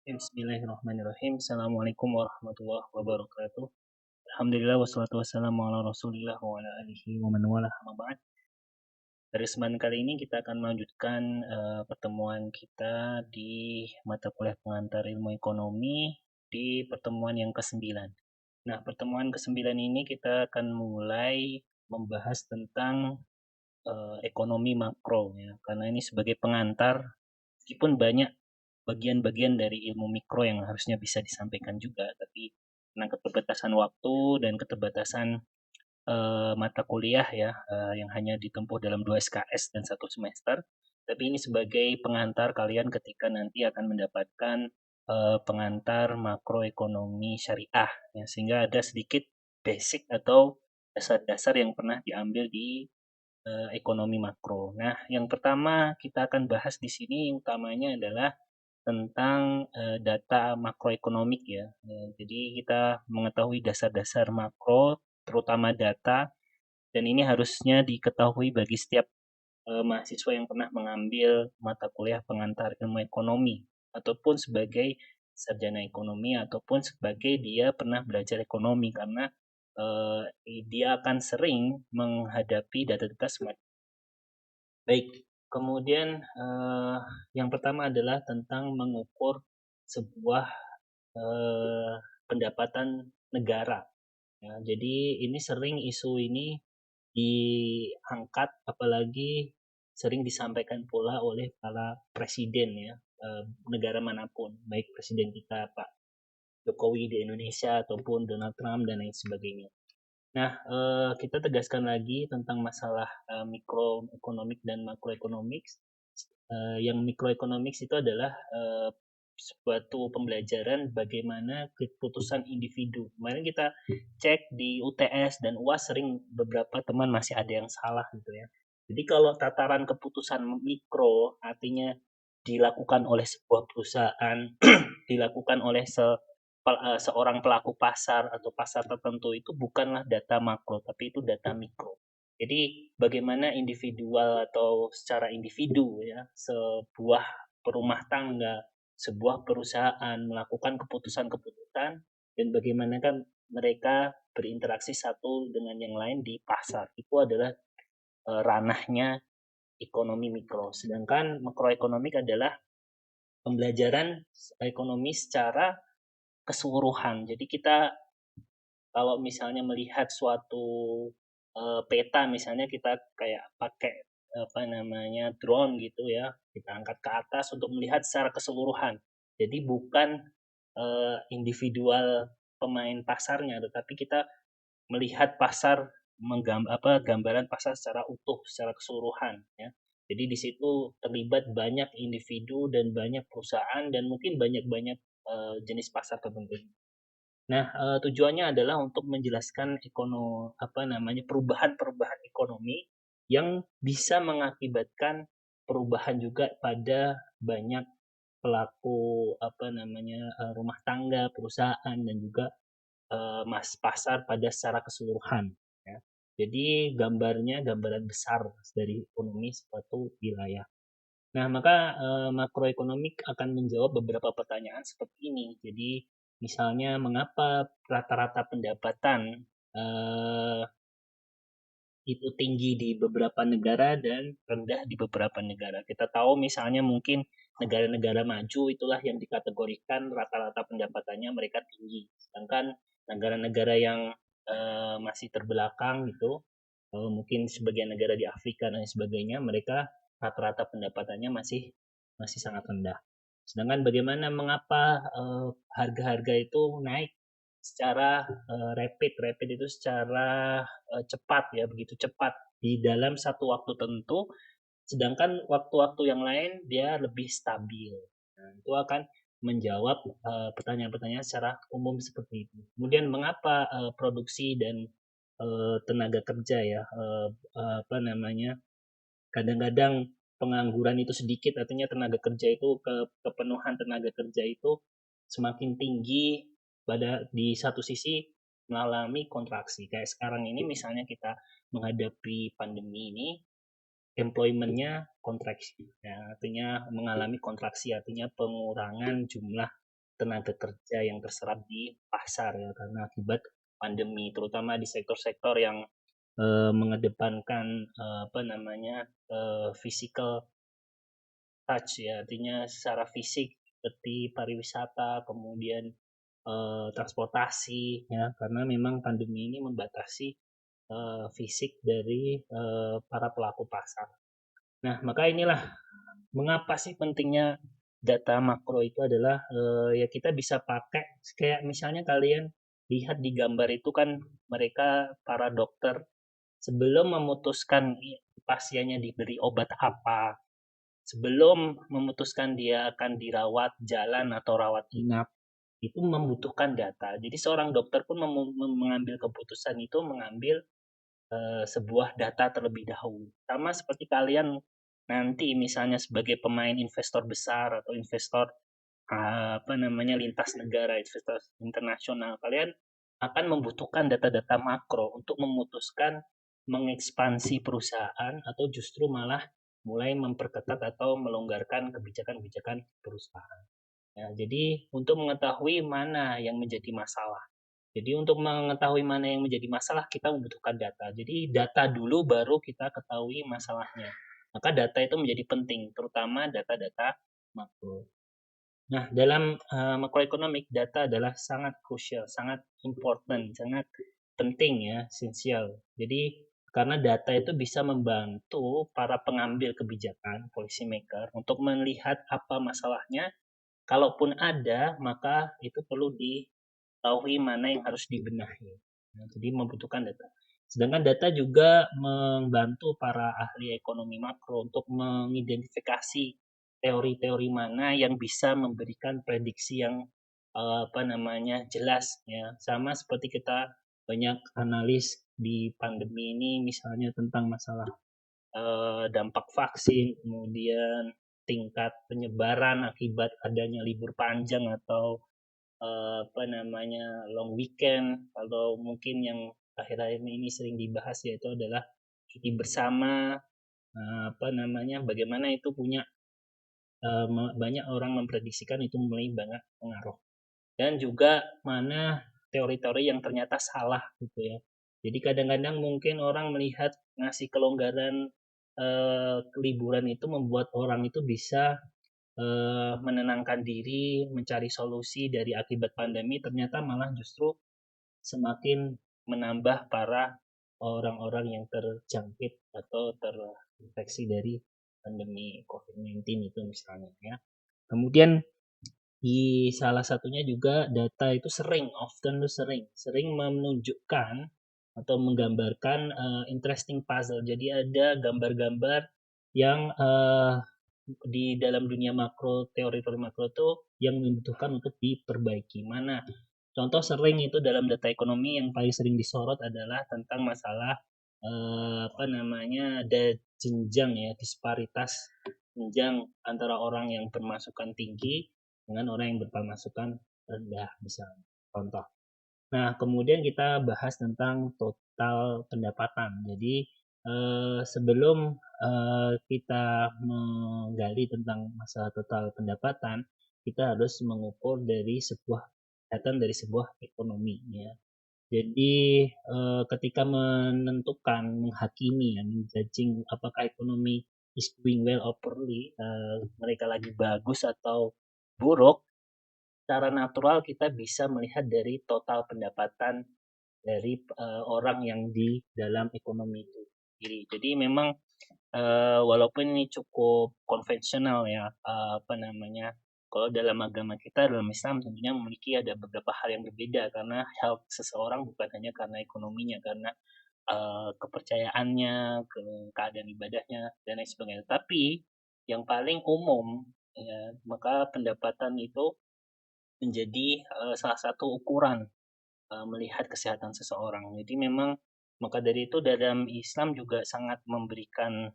Bismillahirrahmanirrahim. Assalamualaikum warahmatullahi wabarakatuh. Alhamdulillah wassalatu wassalamu ala Rasulillah wa ala alihi wa man walah amma ba'd. Pada kesempatan kali ini kita akan melanjutkan pertemuan kita di mata kuliah pengantar ilmu ekonomi di pertemuan yang ke-9. Nah, pertemuan ke-9 ini kita akan mulai membahas tentang ekonomi makro ya. Karena ini sebagai pengantar meskipun banyak bagian-bagian dari ilmu mikro yang harusnya bisa disampaikan juga, tapi karena keterbatasan waktu dan keterbatasan mata kuliah ya yang hanya ditempuh dalam 2 SKS dan 1 semester, tapi ini sebagai pengantar kalian ketika nanti akan mendapatkan pengantar makroekonomi syariah ya, sehingga ada sedikit basic atau dasar-dasar yang pernah diambil di ekonomi makro. Nah, yang pertama kita akan bahas di sini utamanya adalah tentang data makroekonomik ya. Jadi kita mengetahui dasar-dasar makro, terutama data, dan ini harusnya diketahui bagi setiap mahasiswa yang pernah mengambil mata kuliah pengantar ilmu ekonomi, ataupun sebagai sarjana ekonomi, ataupun sebagai dia pernah belajar ekonomi, karena dia akan sering menghadapi data-data semacam. Baik, kemudian yang pertama adalah tentang mengukur sebuah pendapatan negara. Ya, jadi ini sering isu ini diangkat, apalagi sering disampaikan pula oleh para presiden ya, negara manapun, baik presiden kita Pak Jokowi di Indonesia ataupun Donald Trump dan lain sebagainya. Nah, kita tegaskan lagi tentang masalah mikroekonomik dan makroekonomik. Yang mikroekonomik itu adalah suatu pembelajaran bagaimana keputusan individu. Kemarin kita cek di UTS dan UAS sering beberapa teman masih ada yang salah gitu ya. Jadi kalau tataran keputusan mikro artinya dilakukan oleh sebuah perusahaan, dilakukan oleh seorang pelaku pasar atau pasar tertentu, itu bukanlah data makro, tapi itu data mikro. Jadi bagaimana individual atau secara individu ya, sebuah perumah tangga, sebuah perusahaan melakukan keputusan-keputusan dan bagaimana kan mereka berinteraksi satu dengan yang lain di pasar. Itu adalah ranahnya ekonomi mikro. Sedangkan makroekonomik adalah pembelajaran ekonomi secara keseluruhan. Jadi kita kalau misalnya melihat suatu peta, misalnya kita kayak pakai drone gitu ya, kita angkat ke atas untuk melihat secara keseluruhan. Jadi bukan individual pemain pasarnya, tetapi kita melihat pasar, gambaran pasar secara utuh, secara keseluruhan ya. Jadi di situ terlibat banyak individu dan banyak perusahaan dan mungkin banyak jenis pasar tertentu. Nah, tujuannya adalah untuk menjelaskan perubahan-perubahan ekonomi yang bisa mengakibatkan perubahan juga pada banyak pelaku rumah tangga, perusahaan dan juga pasar pada secara keseluruhan ya. Jadi gambaran besar dari ekonomi suatu wilayah. Nah, maka makroekonomik akan menjawab beberapa pertanyaan seperti ini. Jadi, misalnya mengapa rata-rata pendapatan itu tinggi di beberapa negara dan rendah di beberapa negara. Kita tahu misalnya mungkin negara-negara maju itulah yang dikategorikan rata-rata pendapatannya mereka tinggi. Sedangkan negara-negara yang masih terbelakang gitu, mungkin sebagian negara di Afrika dan sebagainya, mereka rata-rata pendapatannya masih sangat rendah. Sedangkan bagaimana mengapa harga-harga itu naik secara rapid itu secara cepat ya, begitu cepat di dalam satu waktu tertentu, sedangkan waktu-waktu yang lain dia lebih stabil. Nah, itu akan menjawab pertanyaan-pertanyaan secara umum seperti itu. Kemudian mengapa produksi dan tenaga kerja ya kadang-kadang pengangguran itu sedikit, artinya tenaga kerja itu kepenuhan tenaga kerja itu semakin tinggi pada di satu sisi mengalami kontraksi. Kayak sekarang ini misalnya kita menghadapi pandemi ini, employment-nya kontraksi, ya, artinya mengalami kontraksi, artinya pengurangan jumlah tenaga kerja yang terserap di pasar ya, karena akibat pandemi, terutama di sektor-sektor yang mengedepankan physical touch ya, artinya secara fisik seperti pariwisata, kemudian transportasi ya, karena memang pandemi ini membatasi fisik dari para pelaku pasar. Nah, maka inilah mengapa sih pentingnya data makro itu adalah ya kita bisa pakai kayak misalnya kalian lihat di gambar itu kan mereka para dokter sebelum memutuskan pasiennya diberi obat apa, sebelum memutuskan dia akan dirawat jalan atau rawat inap, itu membutuhkan data. Jadi seorang dokter pun mengambil keputusan itu mengambil sebuah data terlebih dahulu. Sama seperti kalian nanti misalnya sebagai pemain investor besar atau investor lintas negara, investor internasional, kalian akan membutuhkan data-data makro untuk memutuskan mengekspansi perusahaan atau justru malah mulai memperketat atau melonggarkan kebijakan-kebijakan perusahaan. Ya, jadi untuk mengetahui mana yang menjadi masalah. Jadi untuk mengetahui mana yang menjadi masalah kita membutuhkan data. Jadi data dulu baru kita ketahui masalahnya. Maka data itu menjadi penting, terutama data-data makro. Nah, dalam makroekonomik data adalah sangat krusial, sangat important, sangat penting ya, esensial. Jadi karena data itu bisa membantu para pengambil kebijakan, policy maker, untuk melihat apa masalahnya. Kalaupun ada, maka itu perlu diketahui mana yang harus dibenahi. Nah, jadi membutuhkan data. Sedangkan data juga membantu para ahli ekonomi makro untuk mengidentifikasi teori-teori mana yang bisa memberikan prediksi yang jelas ya. Sama seperti kita banyak analis di pandemi ini misalnya tentang masalah dampak vaksin, kemudian tingkat penyebaran akibat adanya libur panjang atau long weekend, kalau mungkin yang akhir-akhir ini sering dibahas yaitu adalah cuti bersama, bagaimana itu punya banyak orang memprediksikan itu mulai banyak pengaruh, dan juga mana teori-teori yang ternyata salah gitu ya. Jadi kadang-kadang mungkin orang melihat ngasih kelonggaran liburan itu membuat orang itu bisa menenangkan diri, mencari solusi dari akibat pandemi, ternyata malah justru semakin menambah para orang-orang yang terjangkit atau terinfeksi dari pandemi COVID-19 itu misalnya ya. Kemudian di salah satunya juga data itu sering menunjukkan atau menggambarkan interesting puzzle. Jadi ada gambar-gambar yang di dalam dunia makro, teori-teori makro itu yang membutuhkan untuk diperbaiki. Mana contoh sering itu dalam data ekonomi yang paling sering disorot adalah tentang masalah ada jenjang ya, disparitas jenjang antara orang yang bermasukan tinggi dengan orang yang berpemasukan rendah misalnya. Contoh. Nah, kemudian kita bahas tentang total pendapatan. Jadi sebelum kita menggali tentang masalah total pendapatan, kita harus mengukur dari sebuah ekonomi ya. Jadi ketika menghakimi ya, menjudging apakah ekonomi is doing well or poorly, mereka lagi bagus atau buruk, secara natural kita bisa melihat dari total pendapatan dari orang yang di dalam ekonomi itu sendiri. Jadi memang walaupun ini cukup konvensional ya, kalau dalam agama kita, dalam Islam tentunya memiliki ada beberapa hal yang berbeda, karena health seseorang bukan hanya karena ekonominya, karena kepercayaannya, keadaan ibadahnya, dan lain sebagainya. Tapi yang paling umum, ya, maka pendapatan itu menjadi salah satu ukuran melihat kesehatan seseorang. Jadi memang maka dari itu dalam Islam juga sangat memberikan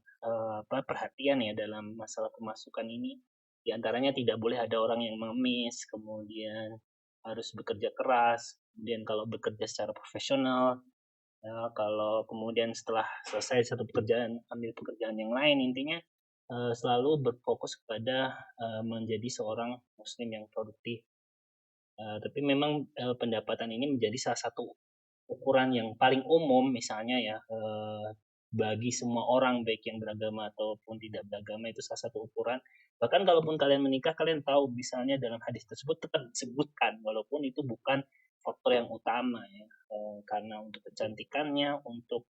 perhatian ya dalam masalah pemasukan ini. Di antaranya tidak boleh ada orang yang mengemis, kemudian harus bekerja keras, kemudian kalau bekerja secara profesional, ya, kalau kemudian setelah selesai satu pekerjaan ambil pekerjaan yang lain, intinya selalu berfokus kepada menjadi seorang muslim yang produktif. Tapi memang pendapatan ini menjadi salah satu ukuran yang paling umum misalnya ya, bagi semua orang baik yang beragama ataupun tidak beragama itu salah satu ukuran. Bahkan kalaupun kalian menikah, kalian tahu misalnya dalam hadis tersebut tetap disebutkan walaupun itu bukan faktor yang utama ya, karena untuk kecantikannya, untuk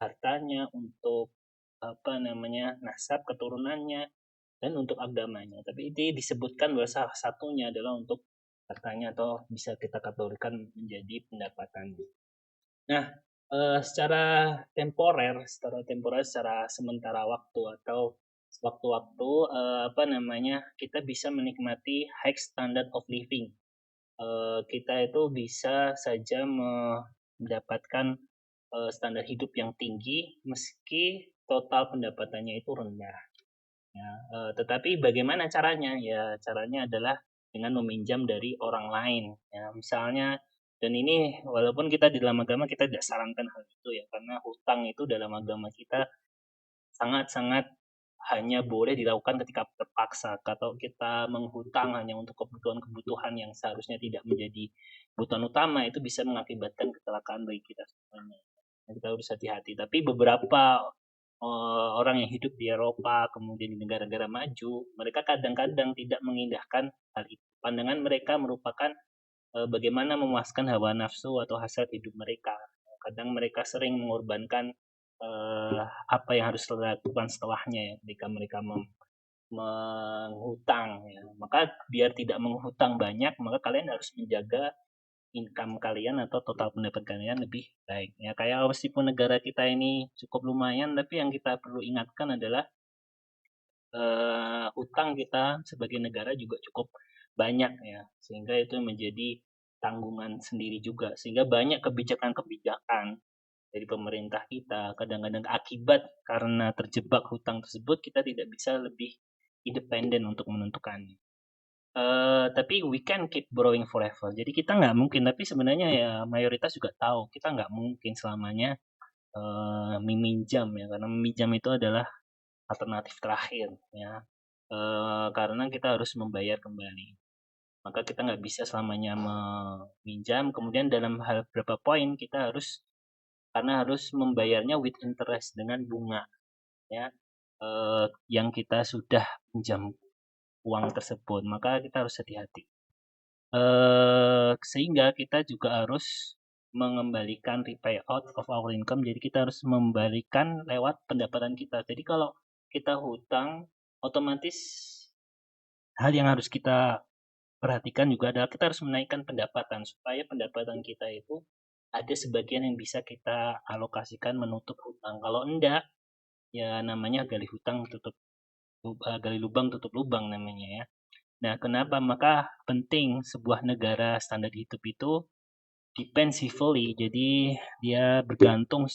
hartanya, untuk apa namanya nasab keturunannya, dan untuk agamanya. Tapi itu disebutkan bahwa salah satunya adalah untuk hartanya atau bisa kita kategorikan menjadi pendapatan. Nah, secara sementara waktu atau waktu-waktu apa namanya kita bisa menikmati high standard of living. Kita itu bisa saja mendapatkan standar hidup yang tinggi meski total pendapatannya itu rendah. Ya, tetapi bagaimana caranya? Ya, caranya adalah dengan meminjam dari orang lain. Ya, misalnya, dan ini walaupun kita di dalam agama kita tidak sarankan hal itu ya, karena hutang itu dalam agama kita sangat-sangat hanya boleh dilakukan ketika terpaksa. Atau kita menghutang hanya untuk kebutuhan-kebutuhan yang seharusnya tidak menjadi kebutuhan utama, itu bisa mengakibatkan kecelakaan bagi kita semuanya. Kita harus hati-hati. Tapi beberapa orang yang hidup di Eropa, kemudian di negara-negara maju, mereka kadang-kadang tidak mengindahkan hal itu. Pandangan mereka merupakan bagaimana memuaskan hawa nafsu atau hasrat hidup mereka. Kadang mereka sering mengorbankan apa yang harus dilakukan setelahnya ya, ketika mereka menghutang ya. Maka biar tidak menghutang banyak, maka kalian harus menjaga income kalian atau total pendapat kalian lebih baik. Ya kayak meskipun negara kita ini cukup lumayan, tapi yang kita perlu ingatkan adalah utang kita sebagai negara juga cukup banyak ya, sehingga itu menjadi tanggungan sendiri juga. Sehingga banyak kebijakan-kebijakan dari pemerintah kita kadang-kadang akibat karena terjebak hutang tersebut kita tidak bisa lebih independen untuk menentukannya. Tapi we can keep borrowing forever. Jadi kita nggak mungkin, tapi sebenarnya ya mayoritas juga tahu kita nggak mungkin selamanya meminjam ya, karena meminjam itu adalah alternatif terakhir ya. Karena kita harus membayar kembali. Maka kita nggak bisa selamanya meminjam. Kemudian dalam hal beberapa poin kita harus karena harus membayarnya with interest dengan bunga ya, yang kita sudah pinjam uang tersebut, maka kita harus hati-hati. Sehingga kita juga harus mengembalikan repay out of our income. Jadi kita harus membalikan lewat pendapatan kita. Jadi kalau kita hutang, otomatis hal yang harus kita perhatikan juga adalah kita harus menaikkan pendapatan supaya pendapatan kita itu ada sebagian yang bisa kita alokasikan menutup hutang. Kalau enggak, ya namanya gali hutang tutup gali lubang tutup lubang namanya ya. Nah, kenapa? Maka penting sebuah negara standar hidup itu depends heavily. Jadi dia bergantung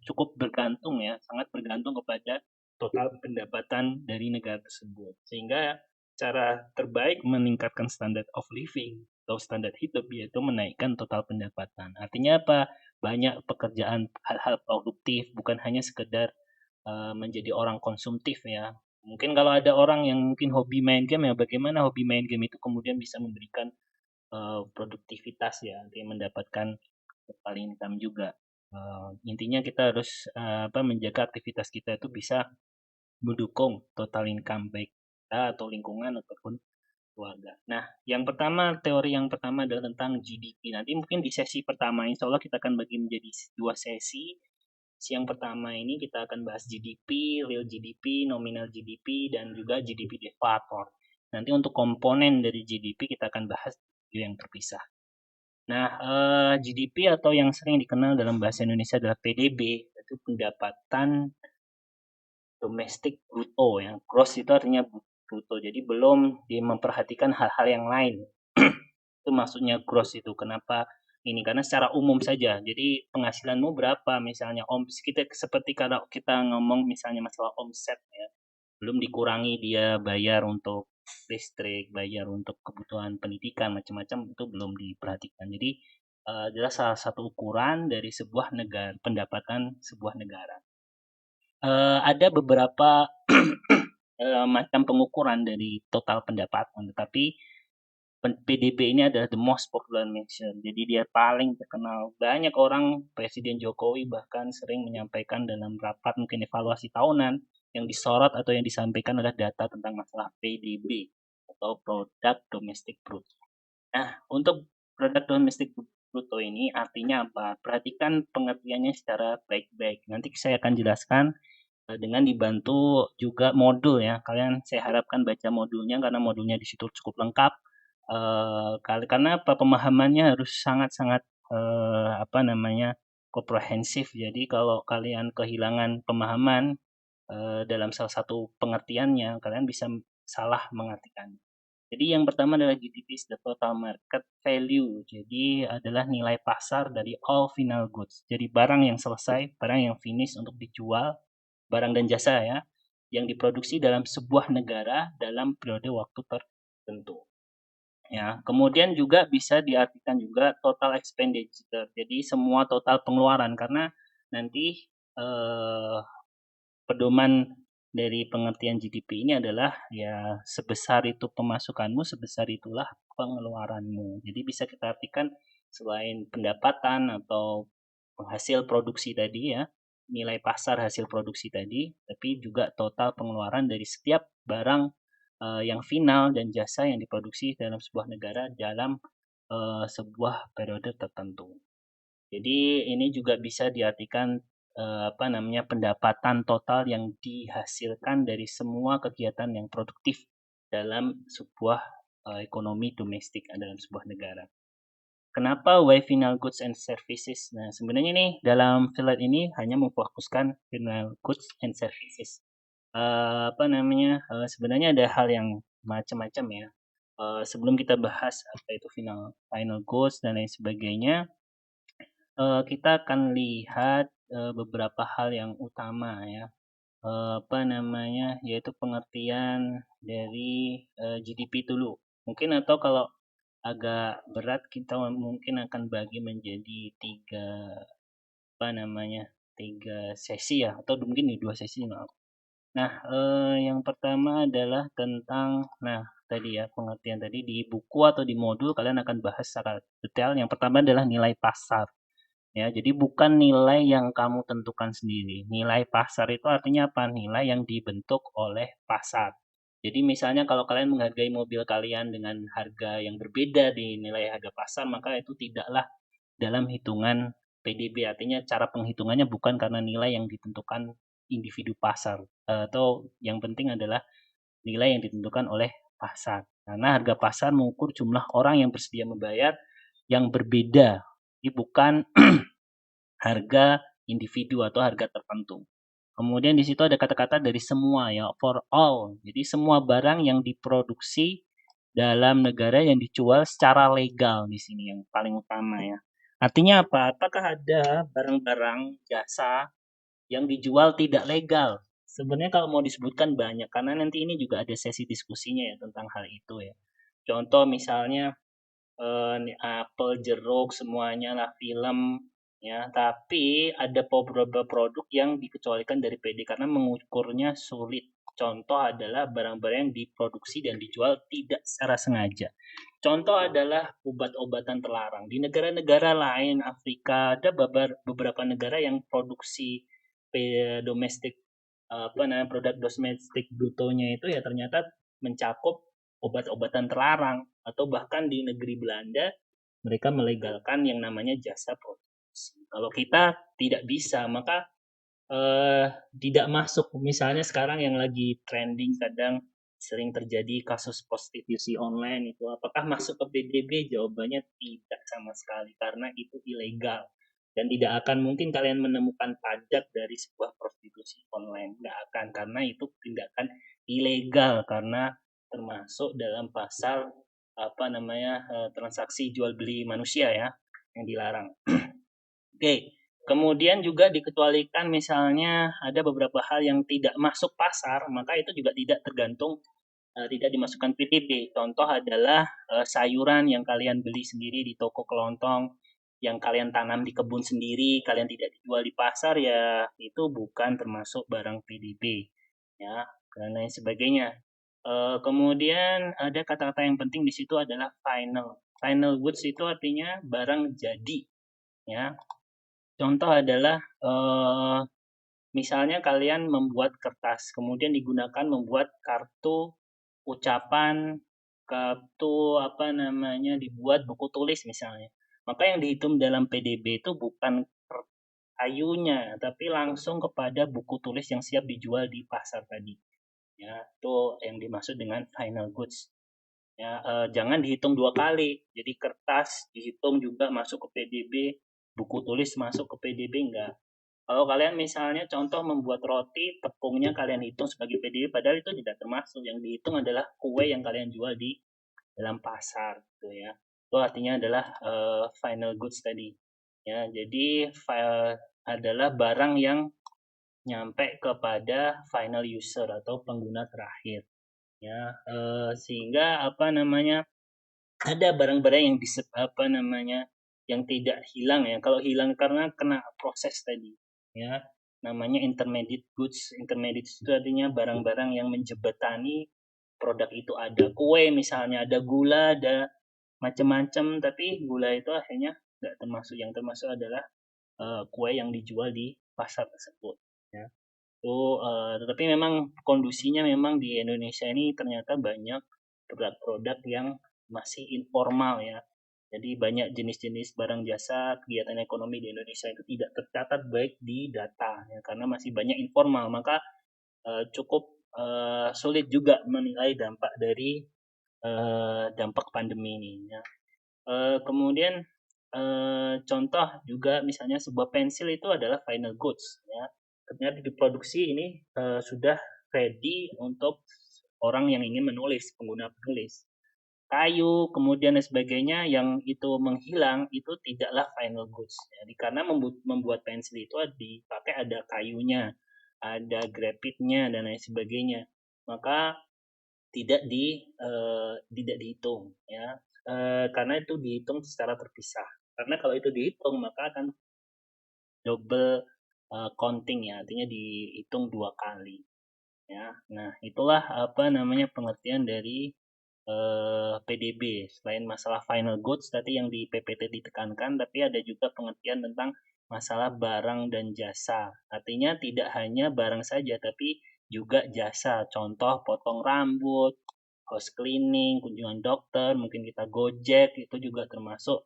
cukup bergantung ya, sangat bergantung kepada total pendapatan dari negara tersebut. Sehingga cara terbaik meningkatkan standard of living atau standar hidup yaitu menaikkan total pendapatan. Artinya apa? Banyak pekerjaan hal-hal produktif, bukan hanya sekedar menjadi orang konsumtif ya. Mungkin kalau ada orang yang mungkin hobi main game ya, bagaimana hobi main game itu kemudian bisa memberikan produktivitas ya, artinya mendapatkan total income juga. Intinya kita harus menjaga aktivitas kita itu bisa mendukung total income baik kita atau lingkungan ataupun keluarga. Nah, teori yang pertama adalah tentang GDP. Nanti mungkin di sesi pertama, insya Allah kita akan bagi menjadi 2 sesi. Yang pertama ini kita akan bahas GDP, real GDP, nominal GDP, dan juga GDP deflator. Nanti untuk komponen dari GDP kita akan bahas yang terpisah. Nah, GDP atau yang sering dikenal dalam bahasa Indonesia adalah PDB, itu pendapatan domestik bruto. Yang gross itu artinya bruto, jadi belum memperhatikan hal-hal yang lain. Itu maksudnya gross itu. Kenapa? Ini karena secara umum saja. Jadi penghasilanmu berapa misalnya kita seperti kalau kita ngomong misalnya masalah omset ya. Belum dikurangi dia bayar untuk listrik, bayar untuk kebutuhan pendidikan macam-macam itu belum diperhatikan. Jadi adalah salah satu ukuran dari sebuah negara, pendapatan sebuah negara. Ada beberapa macam pengukuran dari total pendapatan, tetapi PDB ini adalah the most popular measure. Jadi dia paling terkenal. Banyak orang, Presiden Jokowi bahkan sering menyampaikan dalam rapat mungkin evaluasi tahunan yang disorot atau yang disampaikan adalah data tentang masalah PDB atau Product Domestic Product. Nah, untuk produk domestik bruto ini artinya apa? Perhatikan pengertiannya secara baik-baik. Nanti saya akan jelaskan dengan dibantu juga modul ya. Saya harapkan baca modulnya karena modulnya di situ cukup lengkap. Karena apa, pemahamannya harus sangat-sangat komprehensif. Jadi kalau kalian kehilangan pemahaman dalam salah satu pengertiannya, kalian bisa salah mengartikan. Jadi yang pertama adalah GDP is the total market value. Jadi adalah nilai pasar dari all final goods. Jadi barang yang selesai, barang yang finish untuk dijual, barang dan jasa ya, yang diproduksi dalam sebuah negara dalam periode waktu tertentu. Ya, kemudian juga bisa diartikan juga total expenditure. Jadi semua total pengeluaran karena nanti pedoman dari pengertian GDP ini adalah ya sebesar itu pemasukanmu, sebesar itulah pengeluaranmu. Jadi bisa kita artikan selain pendapatan atau hasil produksi tadi ya, nilai pasar hasil produksi tadi, tapi juga total pengeluaran dari setiap barang yang final dan jasa yang diproduksi dalam sebuah negara dalam sebuah periode tertentu. Jadi ini juga bisa diartikan pendapatan total yang dihasilkan dari semua kegiatan yang produktif dalam sebuah ekonomi domestik dalam sebuah negara. Kenapa why final goods and services? Nah, sebenarnya nih dalam slide ini hanya memfokuskan final goods and services. Sebenarnya ada hal yang macam-macam ya. Sebelum kita bahas apa itu final goods dan lain sebagainya, kita akan lihat beberapa hal yang utama ya, yaitu pengertian dari GDP dulu. Mungkin atau kalau agak berat kita mungkin akan bagi menjadi tiga sesi ya, atau mungkin 2 sesi. Nah, yang pertama adalah tentang, tadi ya pengertian tadi di buku atau di modul kalian akan bahas secara detail. Yang pertama adalah nilai pasar. Ya, jadi bukan nilai yang kamu tentukan sendiri. Nilai pasar itu artinya apa? Nilai yang dibentuk oleh pasar. Jadi misalnya kalau kalian menghargai mobil kalian dengan harga yang berbeda di nilai harga pasar, maka itu tidaklah dalam hitungan PDB. Artinya cara penghitungannya bukan karena nilai yang ditentukan individu pasar. Atau yang penting adalah nilai yang ditentukan oleh pasar. Karena harga pasar mengukur jumlah orang yang bersedia membayar yang berbeda. Ini bukan harga individu atau harga tertentu. Kemudian di situ ada kata-kata dari semua ya, for all. Jadi semua barang yang diproduksi dalam negara yang dijual secara legal di sini yang paling utama ya. Artinya apa? Apakah ada barang-barang jasa yang dijual tidak legal? Sebenarnya kalau mau disebutkan banyak karena nanti ini juga ada sesi diskusinya ya tentang hal itu ya. Contoh misalnya apel, jeruk, semuanya lah, film ya, tapi ada beberapa produk yang dikecualikan dari PD karena mengukurnya sulit. Contoh adalah barang-barang yang diproduksi dan dijual tidak secara sengaja. Contoh adalah obat-obatan terlarang. Di negara-negara lain Afrika ada beberapa negara yang produksi domestik produk domestik brutonya itu ya ternyata mencakup obat-obatan terlarang, atau bahkan di negeri Belanda mereka melegalkan yang namanya jasa prostitusi. Kalau kita tidak bisa, maka tidak masuk. Misalnya sekarang yang lagi trending kadang sering terjadi kasus prostitusi online itu, apakah masuk ke PDB? Jawabannya tidak sama sekali karena itu ilegal dan tidak akan mungkin kalian menemukan pajak dari sebuah prostitusi online, tidak akan, karena itu tindakan ilegal karena termasuk dalam pasal transaksi jual beli manusia ya yang dilarang. Oke. Kemudian juga dikecualikan misalnya ada beberapa hal yang tidak masuk pasar, maka itu juga tidak tergantung tidak dimasukkan PDB. Contoh adalah sayuran yang kalian beli sendiri di toko kelontong, yang kalian tanam di kebun sendiri, kalian tidak dijual di pasar, ya itu bukan termasuk barang PDB ya, dan lain sebagainya. Kemudian ada kata-kata yang penting di situ adalah final. Final goods itu artinya barang jadi, ya. Contoh adalah misalnya kalian membuat kertas, kemudian digunakan membuat kartu ucapan, kartu apa namanya, dibuat buku tulis misalnya. Maka yang dihitung dalam PDB itu bukan kayunya, tapi langsung kepada buku tulis yang siap dijual di pasar tadi. Ya, itu yang dimaksud dengan final goods. Ya, jangan dihitung dua kali. Jadi kertas dihitung juga masuk ke PDB, buku tulis masuk ke PDB enggak. Kalau kalian misalnya contoh membuat roti, tepungnya kalian hitung sebagai PDB, padahal itu tidak termasuk. Yang dihitung adalah kue yang kalian jual di dalam pasar, gitu ya. Itu artinya adalah final goods tadi. Ya, jadi file adalah barang yang nyampe kepada final user atau pengguna terakhir. Ya, sehingga apa namanya, ada barang-barang yang apa namanya, yang tidak hilang ya. Kalau hilang karena kena proses tadi, ya, namanya intermediate goods. Intermediate itu artinya barang-barang yang menjembatani produk itu. Ada kue misalnya, ada gula, ada macam-macam, tapi gula itu akhirnya nggak termasuk. Yang termasuk adalah kue yang dijual di pasar tersebut. Ya. Tetapi memang kondisinya memang di Indonesia ini ternyata banyak produk-produk yang masih informal ya. Jadi banyak jenis-jenis barang jasa kegiatan ekonomi di Indonesia itu tidak tercatat baik di data ya, karena masih banyak informal. Maka cukup sulit juga menilai dampak dari dampak pandemi ini. Ya. Kemudian contoh juga misalnya sebuah pensil itu adalah final goods ya. Ternyata diproduksi ini sudah ready untuk orang yang ingin menulis, pengguna penulis. Kayu, kemudian dan sebagainya yang itu menghilang itu tidaklah final goods. Jadi karena membuat pensil itu dipakai ada kayunya, ada grafitnya dan lain sebagainya. Maka tidak dihitung ya, karena itu dihitung secara terpisah. Karena kalau itu dihitung maka akan double counting ya, artinya dihitung dua kali ya. Nah, itulah apa namanya pengertian dari PDB. Selain masalah final goods tadi yang di PPT ditekankan, tapi ada juga pengertian tentang masalah barang dan jasa. Artinya tidak hanya barang saja, tapi juga jasa. Contoh potong rambut, house cleaning, kunjungan dokter, mungkin kita Gojek, itu juga termasuk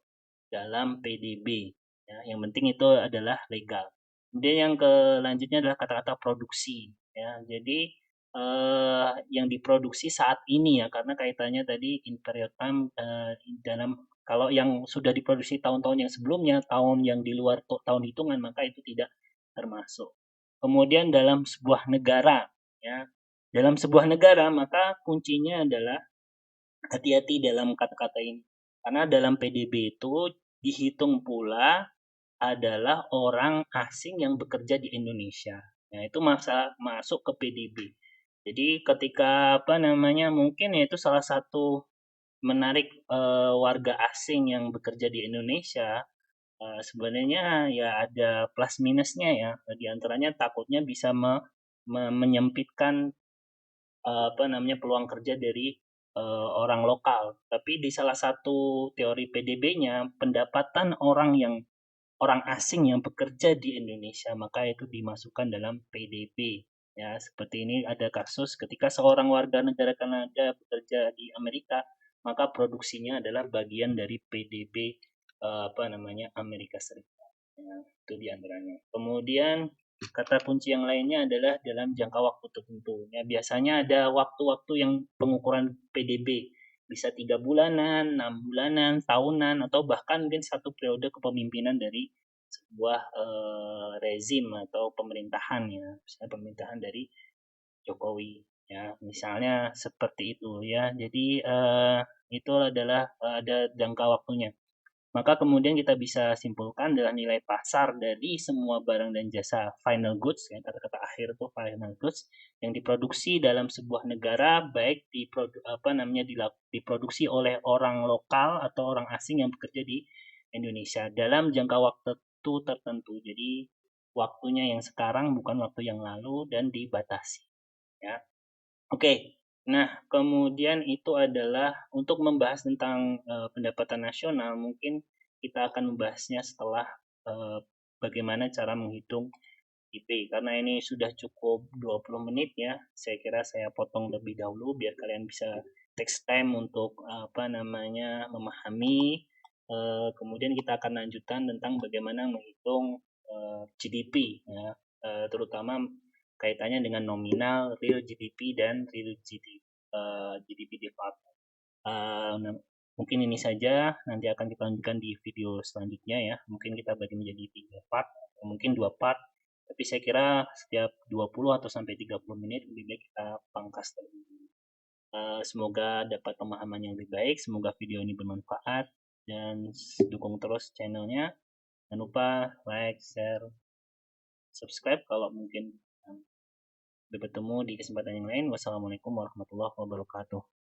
dalam PDB. Ya, yang penting itu adalah legal. Kemudian yang selanjutnya adalah kata-kata produksi. Ya, jadi yang diproduksi saat ini ya, karena kaitannya tadi in period time dalam kalau yang sudah diproduksi tahun-tahun yang sebelumnya, tahun yang di luar tahun hitungan, maka itu tidak termasuk. Kemudian dalam sebuah negara, ya, dalam sebuah negara maka kuncinya adalah hati-hati dalam kata-kata ini. Karena dalam PDB itu dihitung pula adalah orang asing yang bekerja di Indonesia. Nah, itu masuk ke PDB. Jadi ketika apa namanya, mungkin itu salah satu menarik warga asing yang bekerja di Indonesia, sebenarnya ya ada plus minusnya ya. Di antaranya takutnya bisa menyempitkan apa namanya, peluang kerja dari orang lokal. Tapi di salah satu teori PDB-nya, pendapatan orang asing yang bekerja di Indonesia maka itu dimasukkan dalam PDB. Ya, seperti ini ada kasus ketika seorang warga negara Kanada bekerja di Amerika, maka produksinya adalah bagian dari PDB apa namanya, Amerika Serikat. Ya, itu diantaranya. Kemudian kata kunci yang lainnya adalah dalam jangka waktu tertentu. Ya, biasanya ada waktu-waktu yang pengukuran PDB bisa 3 bulanan, 6 bulanan, tahunan, atau bahkan mungkin satu periode kepemimpinan dari sebuah rezim atau pemerintahan ya, misalnya pemerintahan dari Jokowi ya, misalnya seperti itu ya. Jadi itu adalah ada jangka waktunya. Maka kemudian kita bisa simpulkan adalah nilai pasar dari semua barang dan jasa final goods, ya, kata-kata akhir itu final goods yang diproduksi dalam sebuah negara, baik diproduksi oleh orang lokal atau orang asing yang bekerja di Indonesia dalam jangka waktu tertentu. Jadi waktunya yang sekarang bukan waktu yang lalu dan dibatasi. Ya, oke. Nah, kemudian itu adalah untuk membahas tentang pendapatan nasional, mungkin kita akan membahasnya setelah bagaimana cara menghitung IP. Karena ini sudah cukup 20 menit ya, saya kira saya potong lebih dahulu biar kalian bisa take time untuk apa namanya memahami. Kemudian kita akan lanjutkan tentang bagaimana menghitung GDP, ya, terutama kaitannya dengan nominal, real GDP dan real GDP, GDP default. Nah, mungkin ini saja, nanti akan kita lanjutkan di video selanjutnya ya. Mungkin kita bagi menjadi 3 part, atau mungkin 2 part. Tapi saya kira setiap 20 atau sampai 30 menit lebih baik kita pangkas terlebih dulu. Semoga dapat pemahaman yang lebih baik, semoga video ini bermanfaat, dan dukung terus channelnya. Jangan lupa like, share, subscribe kalau mungkin. Sampai bertemu di kesempatan yang lain. Wassalamualaikum warahmatullahi wabarakatuh.